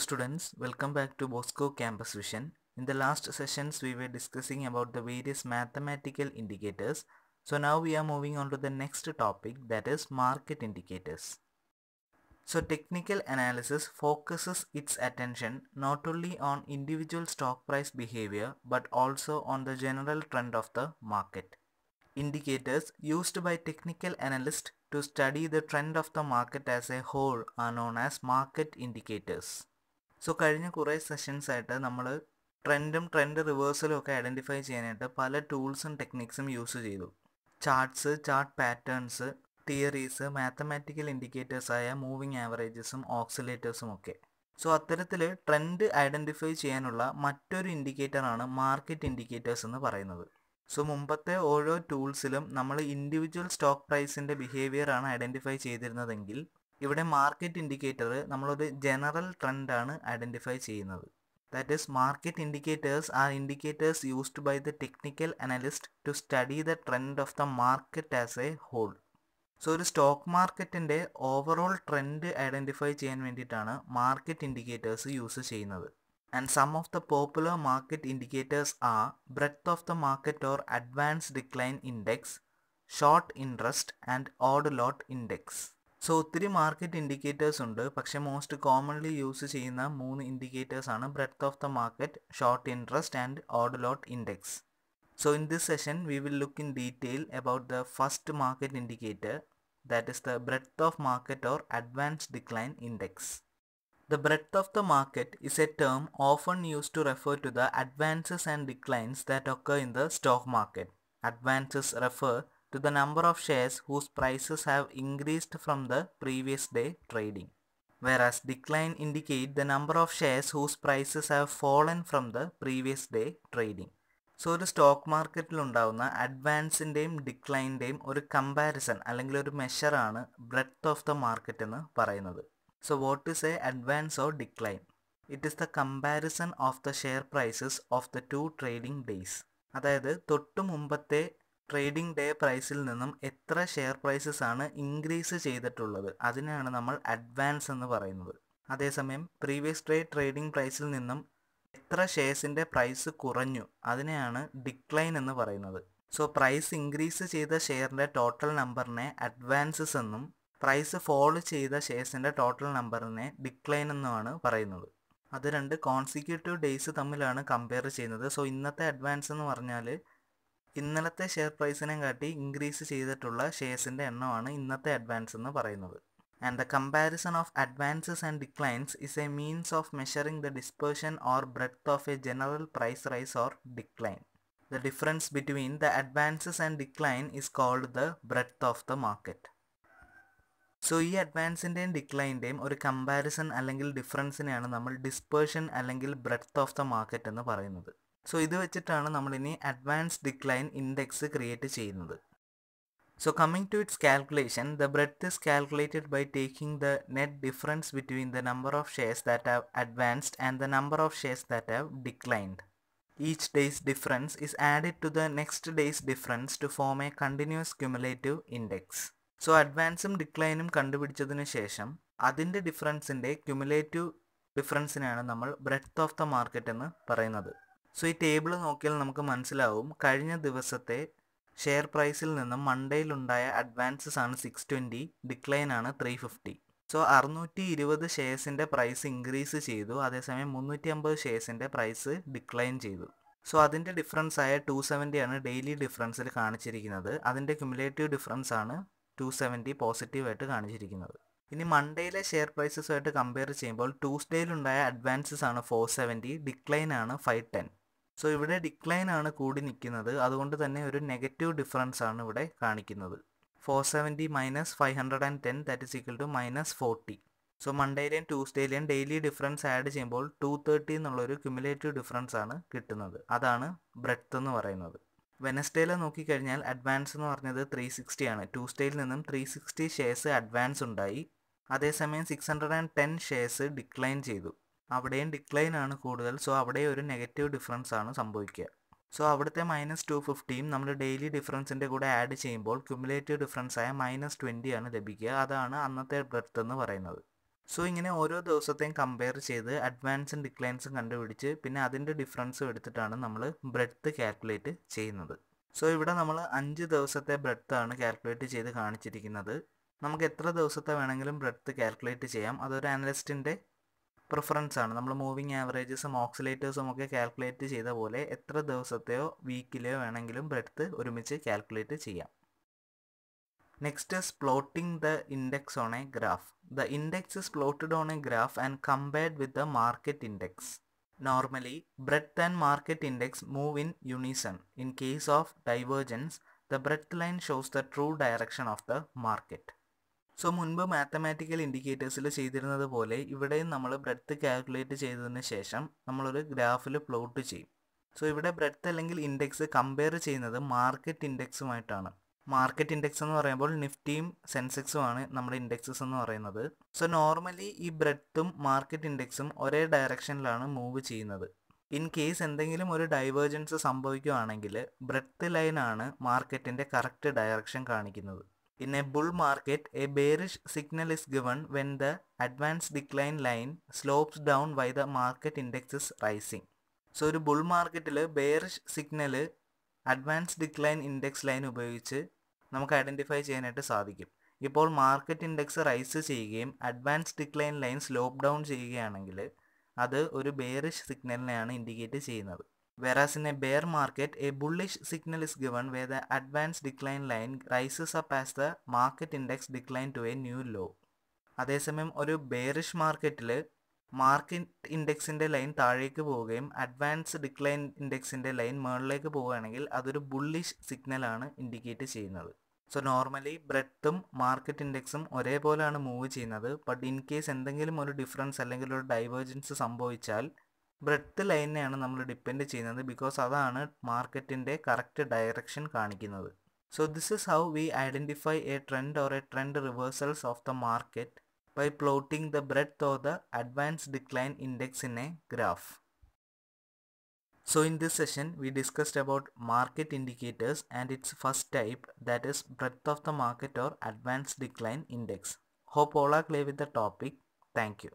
students, welcome back to Bosco Campus Vision. In the last sessions we were discussing about the various mathematical indicators. So now we are moving on to the next topic, that is market indicators. So technical analysis focuses its attention not only on individual stock price behavior but also on the general trend of the market. Indicators used by technical analysts to study the trend of the market as a whole are known as market indicators. So കഴിഞ്ഞ കുറേ sessions ആയിട്ട് നമ്മൾ trend റിവേഴ്സലും ഒക്കെ identify ചെയ്യാനായിട്ട് പല ടൂൾസും ടെക്നിക്സും use ചെയ്തു. Charts, chart patterns, theories, mathematical ഇൻഡിക്കേറ്റേഴ്സായ മൂവിങ് ആവറേജസും ഓക്സിലേറ്റേഴ്സും ഒക്കെ. സോ അത്തരത്തിൽ ട്രെൻഡ് ഐഡൻറ്റിഫൈ ചെയ്യാനുള്ള മറ്റൊരു ഇൻഡിക്കേറ്ററാണ് മാർക്കറ്റ് ഇൻഡിക്കേറ്റേഴ്സ് എന്ന് പറയുന്നത്. സോ മുമ്പത്തെ ഓരോ ടൂൾസിലും നമ്മൾ ഇൻഡിവിജ്വൽ സ്റ്റോക്ക് പ്രൈസിൻ്റെ ബിഹേവിയർ ആണ് ഐഡൻറ്റിഫൈ ചെയ്തിരുന്നതെങ്കിൽ ഇവിടെ മാർക്കറ്റ് ഇൻഡിക്കേറ്റർ നമ്മളൊരു ജനറൽ ട്രെൻഡാണ് ഐഡൻറ്റിഫൈ ചെയ്യുന്നത്. That is market indicators are indicators used by the technical analyst to study the trend of the market as a whole. So ഒരു സ്റ്റോക്ക് മാർക്കറ്റിൻ്റെ overall trend identify ചെയ്യാൻ വേണ്ടിയിട്ടാണ് market indicators use ചെയ്യുന്നത്. And some of the popular market indicators are breadth of the market or advanced decline index, short interest and odd lot index. So ഒത്തിരി market indicators ഉണ്ട്, പക്ഷെ most commonly use ചെയ്യുന്ന 3 indicators ആണ് breadth of the market, short interest and odd lot index. So in this session we will look in detail about the first market indicator, that is the breadth of market or advanced decline index. The breadth of the market is a term often used to refer to the advances and declines that occur in the stock market. Advances refer to the number of shares whose prices have increased from the previous day trading, whereas decline indicate the number of shares whose prices have fallen from the previous day trading. So ഒരു stock മാർക്കറ്റിൽ ഉണ്ടാകുന്ന അഡ്വാൻസിൻ്റെയും ഡിക്ലൈൻ്റെയും ഒരു comparison അല്ലെങ്കിൽ ഒരു മെഷറാണ് breadth of the market എന്ന് പറയുന്നത്. So what is a advance or decline? It is the comparison of the share prices of the two trading days. അതായത് തൊട്ട് മുമ്പത്തെ ട്രേഡിംഗ് ഡേ പ്രൈസിൽ നിന്നും എത്ര ഷെയർ പ്രൈസസ് ആണ് ഇൻക്രീസ് ചെയ്തിട്ടുള്ളത്, അതിനാണ് നമ്മൾ അഡ്വാൻസ് എന്ന് പറയുന്നത്. അതേസമയം പ്രീവിയസ് ഡേ ട്രേഡിംഗ് പ്രൈസിൽ നിന്നും എത്ര ഷെയർസിൻ്റെ പ്രൈസ് കുറഞ്ഞു, അതിനെയാണ് ഡിക്ലൈൻ എന്ന് പറയുന്നത്. സോ പ്രൈസ് ഇൻക്രീസ് ചെയ്ത ഷെയറിൻ്റെ ടോട്ടൽ നമ്പറിനെ അഡ്വാൻസസ് എന്നും പ്രൈസ് ഫോൾ ചെയ്ത ഷെയർസിൻ്റെ ടോട്ടൽ നമ്പറിനെ ഡിക്ലൈൻ എന്നുമാണ് പറയുന്നത്. അത് രണ്ട് കോൺസിക്യൂട്ടീവ് ഡേയ്സ് തമ്മിലാണ് കമ്പയർ ചെയ്യുന്നത്. സോ ഇന്നത്തെ അഡ്വാൻസ് എന്ന് പറഞ്ഞാൽ ഇന്നലത്തെ ഷെയർ പ്രൈസിനെ കാട്ടി ഇൻക്രീസ് ചെയ്തിട്ടുള്ള ഷെയർസിൻ്റെ എണ്ണമാണ് ഇന്നത്തെ അഡ്വാൻസ് എന്ന് പറയുന്നത്. And the comparison of advances and declines is a means of measuring the dispersion or breadth of a general price rise or decline. The difference between the advances and decline is called the breadth of the market. So ഈ അഡ്വാൻസിൻ്റെയും ഡിക്ലൈൻ്റെയും ഒരു comparison അല്ലെങ്കിൽ ഡിഫറൻസിനെയാണ് നമ്മൾ dispersion അല്ലെങ്കിൽ breadth of the market എന്ന് പറയുന്നത്. So ഇത് വെച്ചിട്ടാണ് നമ്മളിനി അഡ്വാൻസ് ഡിക്ലൈൻ ഇൻഡെക്സ് ക്രിയേറ്റ് ചെയ്യുന്നത്. So coming to its calculation, the breadth is calculated by taking the net difference between the number of shares that have advanced and the number of shares that have declined. Each day's difference is added to the next day's difference to form a continuous cumulative index. So അഡ്വാൻസും ഡിക്ലൈനും കണ്ടുപിടിച്ചതിന് ശേഷം അതിൻ്റെ ഡിഫറൻസിൻ്റെ cumulative ഡിഫറൻസിനാണ് നമ്മൾ breadth of the market എന്ന് പറയുന്നത്. So ഈ table നോക്കിയാൽ നമുക്ക് മനസ്സിലാവും, കഴിഞ്ഞ ദിവസത്തെ ഷെയർ പ്രൈസിൽ നിന്നും മൺഡേയിലുണ്ടായ അഡ്വാൻസസ് ആണ് 620, ഡിക്ലൈൻ ആണ് 350. സോ 620 ഷെയർസിൻ്റെ പ്രൈസ് ഇൻക്രീസ് ചെയ്തു, അതേസമയം 350 ഷെയർസിൻ്റെ പ്രൈസ് ഡിക്ലൈൻ ചെയ്തു. സോ അതിൻ്റെ ഡിഫറൻസ് ആയ 270 ആണ് ഡെയിലി ഡിഫറൻസിൽ കാണിച്ചിരിക്കുന്നത്. അതിൻ്റെ ക്യുമുലേറ്റീവ് ഡിഫറൻസ് ആണ് 270 പോസിറ്റീവായിട്ട് കാണിച്ചിരിക്കുന്നത്. ഇനി മൺഡേയിലെ ഷെയർ പ്രൈസസുമായിട്ട് കമ്പയർ ചെയ്യുമ്പോൾ ട്യൂസ്ഡേയിലുണ്ടായ അഡ്വാൻസസ് ആണ് 470, ഡിക്ലൈൻ ആണ് 510. സോ ഇവിടെ ഡിക്ലൈൻ ആണ് കൂടി നിൽക്കുന്നത്, അതുകൊണ്ട് തന്നെ ഒരു നെഗറ്റീവ് ഡിഫറൻസ് ആണ് ഇവിടെ കാണിക്കുന്നത്. 470 minus 510 that is equal to -40. So മൺഡേയിലെയും ട്യൂസ്ഡേയിലെയും ഡെയിലി ഡിഫറൻസ് ആഡ് ചെയ്യുമ്പോൾ 230 എന്നുള്ളൊരു ക്യുമുലേറ്റീവ് ഡിഫറൻസ് ആണ് കിട്ടുന്നത്. അതാണ് ബ്രെഡ്ത്ത് എന്ന് പറയുന്നത്. വെനസ്ഡേയിൽ നോക്കിക്കഴിഞ്ഞാൽ അഡ്വാൻസ് എന്ന് പറഞ്ഞത് 360 ആണ്. ട്യൂസ്ഡേയിൽ നിന്നും 360 ഷെയർസ് അഡ്വാൻസ് ഉണ്ടായി, അതേസമയം 610 ഷെയർസ് ഡിക്ലൈൻ ചെയ്തു. അവിടെയും ഡിക്ലൈൻ ആണ് കൂടുതൽ. സോ അവിടെ ഒരു നെഗറ്റീവ് ഡിഫറൻസ് ആണ് സംഭവിക്കുക. സോ അവിടുത്തെ -250യും നമ്മൾ ഡെയിലി ഡിഫറൻസിൻ്റെ കൂടെ ആഡ് ചെയ്യുമ്പോൾ ക്യുമുലേറ്റീവ് ഡിഫറൻസ് ആയ -20 ആണ് ലഭിക്കുക. അതാണ് അന്നത്തെ ബ്രെഡ്ത്ത് എന്ന് പറയുന്നത്. സോ ഇങ്ങനെ ഓരോ ദിവസത്തെയും കമ്പയർ ചെയ്ത് അഡ്വാൻസും ഡിക്ലൈൻസും കണ്ടുപിടിച്ച് പിന്നെ അതിൻ്റെ ഡിഫറൻസും എടുത്തിട്ടാണ് നമ്മൾ ബ്രെഡ്ത്ത് കാൽക്കുലേറ്റ് ചെയ്യുന്നത്. സോ ഇവിടെ നമ്മൾ 5 ദിവസത്തെ ബ്രെഡ്ത്ത് ആണ് കാൽക്കുലേറ്റ് ചെയ്ത് കാണിച്ചിരിക്കുന്നത്. നമുക്ക് എത്ര ദിവസത്തെ വേണമെങ്കിലും ബ്രെഡ്ത്ത് കാൽക്കുലേറ്റ് ചെയ്യാം. അതൊരു അനലിസ്റ്റിൻ്റെ പ്രിഫറൻസ് ആണ്. നമ്മൾ മൂവിങ് ആവറേജസും ഓക്സിലേറ്റേഴ്സും ഒക്കെ കാൽക്കുലേറ്റ് ചെയ്ത പോലെ എത്ര ദിവസത്തെയോ വീക്കിലെയോ വേണമെങ്കിലും ബ്രെഡ്ത്ത് ഒരുമിച്ച് കാൽക്കുലേറ്റ് ചെയ്യാം. Next is plotting the index on a graph. The index is plotted on a graph and compared with the market index. Normally, breadth and market index move in unison. In case of divergence, the breadth line shows the true direction of the market. So മുൻപ് mathematical ഇൻഡിക്കേറ്റേഴ്സിൽ ചെയ്തിരുന്നത് പോലെ ഇവിടെയും നമ്മൾ breadth calculate ചെയ്തതിന് ശേഷം നമ്മളൊരു ഗ്രാഫിൽ plot ചെയ്യും. സോ ഇവിടെ ബ്രെഡ്ത്ത് അല്ലെങ്കിൽ ഇൻഡെക്സ് കമ്പയർ ചെയ്യുന്നത് മാർക്കറ്റ് ഇൻഡെക്സുമായിട്ടാണ്. മാർക്കറ്റ് ഇൻഡെക്സ് എന്ന് പറയുമ്പോൾ നിഫ്റ്റിയും സെൻസെക്സും ആണ് നമ്മുടെ ഇൻഡെക്സസ് എന്ന് പറയുന്നത്. സോ നോർമലി ഈ ബ്രെഡ്ത്തും മാർക്കറ്റ് ഇൻഡെക്സും ഒരേ ഡയറക്ഷനിലാണ് മൂവ് ചെയ്യുന്നത്. ഇൻ കേസ് എന്തെങ്കിലും ഒരു ഡൈവേർജൻസ് സംഭവിക്കുകയാണെങ്കിൽ ബ്രെഡ്ത്ത് ലൈനാണ് മാർക്കറ്റിൻ്റെ കറക്റ്റ് ഡയറക്ഷൻ കാണിക്കുന്നത്. In a bull market, a bearish signal is given when the advanced decline line slopes down while the market index is rising. So ഒരു bull മാർക്കറ്റിൽ bearish signal advance decline index line ഉപയോഗിച്ച് നമുക്ക് identify ചെയ്യാനായിട്ട് സാധിക്കും. ഇപ്പോൾ market index rice ചെയ്യുകയും advance decline line slope down ചെയ്യുകയാണെങ്കിൽ അത് ഒരു ബെയറിഷ് സിഗ്നലിനെയാണ് ഇൻഡിക്കേറ്റ് ചെയ്യുന്നത്. Whereas in a bear market, a bullish signal is given where the advanced decline line rises up as the market index decline to a new low. അതേസമയം ഒരു bearish മാർക്കറ്റിൽ market ഇൻഡെക്സിൻ്റെ line താഴേക്ക് പോവുകയും advance decline ഇൻഡെക്സിൻ്റെ line മുകളിലേക്ക് പോവുകയാണെങ്കിൽ അതൊരു bullish സിഗ്നലാണ് indicate ചെയ്യുന്നത്. സോ നോർമലി ബ്രെഡ്ത്തും മാർക്കറ്റ് ഇൻഡെക്സും ഒരേപോലെയാണ് മൂവ് ചെയ്യുന്നത്. ബട്ട് ഇൻ കേസ് എന്തെങ്കിലും ഒരു ഡിഫറൻസ് അല്ലെങ്കിൽ ഒരു ഡൈവേർജൻസ് സംഭവിച്ചാൽ ബ്രെഡ്ത്ത് ലൈനെയാണ് നമ്മൾ ഡിപ്പെൻഡ് ചെയ്യുന്നത്. ബിക്കോസ് അതാണ് മാർക്കറ്റിൻ്റെ കറക്റ്റ് ഡയറക്ഷൻ കാണിക്കുന്നത്. So this is how we identify A trend or A trend reversals of the market by plotting the breadth or the advanced decline index in a graph. So in this session we discussed about market indicators and its first type, that is breadth of the market or advanced decline index. Hope all are clear with the topic. Thank you.